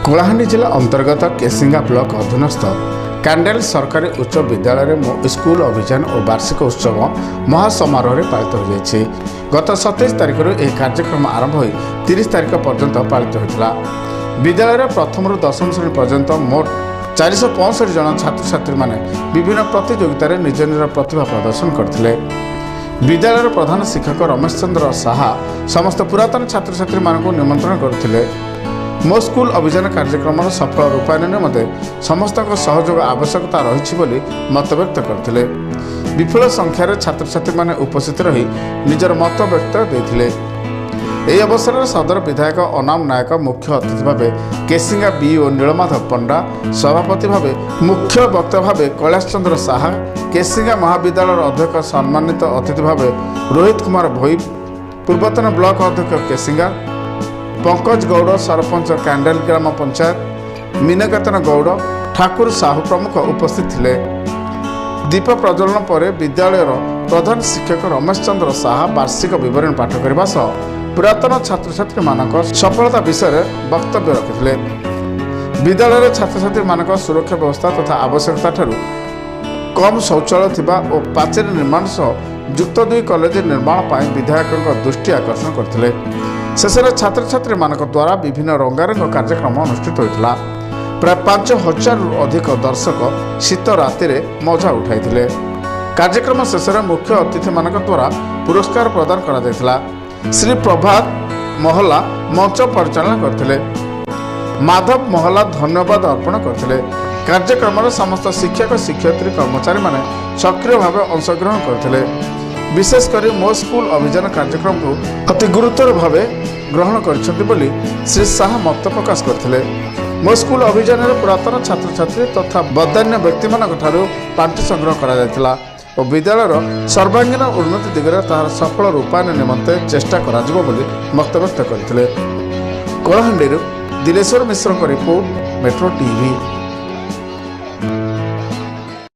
कलाहांडी जिला अंतर्गत केसिंगा ब्लॉक अधीनस्थ कैंडेल सरकारी उच्च विद्यालय में स्कूल अभियान और वार्षिक उत्सव महासमारोह पालित हो गत 27 तारिख यह कार्यक्रम आरंभ हो 30 तारिख पर्यंत पालित होता। विद्यालय प्रथम रु दशम श्रेणी पर्यंत मोट 465 जन छात्र छात्री माने विभिन्न प्रतियोगितार निज निज प्रतिभा प्रदर्शन करते। विद्यालय प्रधान शिक्षक रमेश चंद्र साहा समस्त पुरातन छात्र छात्री मानक निमंत्रण करते। मो स्कूल अभियान कार्यक्रम सफल रूपायन निमंते समस्त सहयोग आवश्यकता रही मत व्यक्त करते। विपुल संख्यार छात्र छात्री माने उपस्थित रही निजर मत व्यक्त देते। यह अवसर में सदर विधायक अनाम नायक मुख्य अतिथि भाव, केसिंगा बीओ नीलमाधव पंडा सभापति भाव, मुख्य वक्ता भाव कैलाश चंद्र साहा, केसिंगा महाविद्यालय अध्यक्ष सम्मानित अतिथि भाव रोहित कुमार भोई, पूर्वतन ब्लॉक अध्यक्ष केसिंगा, पंकज गौड़ सरपंच कैंडेल ग्राम पंचायत, मीनकेतन गौड़, ठाकुर साहू प्रमुख उपस्थित थे। दीप प्रज्वलन पर विद्यालय प्रधान शिक्षक रमेश चंद्र साहा वार्षिक विवरण पाठ करने सह पुरातन छात्र छात्री मानक सफलता विषय वक्तव्य रखिते। विद्यालय छात्र छात्री मानक सुरक्षा व्यवस्था तथा आवश्यकता ठारू कम शौचालय थिबा और पाचेरी निर्माण सह युक्त 2 कॉलेज निर्माण पर विधायक दृष्टि आकर्षण करते। शेष छात्र छात्री मानक द्वारा विभिन्न रंगारंग कार्यक्रम अनुष्ठित होता। प्राय 5000 रु अधिक दर्शक शीत राति मजा उठाई। कार्यक्रम शेष मुख्य अतिथि मानक द्वारा पुरस्कार प्रदान करा। श्री प्रभात महला मंच परिचालना करते। माधव महला धन्यवाद अर्पण करते। कार्यक्रम समस्त शिक्षक शिक्षयित्री कर्मचारी माने सक्रिय भाव अंशग्रहण करते। विशेषकर मो स्कूल अभियान कार्यक्रम को अति गुरुतर भाव ग्रहण कर श्री शाह मत प्रकाश करते। मो स्कूल अभियान पुरातन छात्र छात्री तथा बदान्य व्यक्ति ठारू पांठी संग्रह करा और विद्यालय सर्वांगीन उन्नति दिगरे तार सफल रूपायन निमंते चेष्टा करा मत व्यक्त करते। कलाहांडी दिलेश्वर मिश्र रिपोर्ट, मेट्रो टीवी।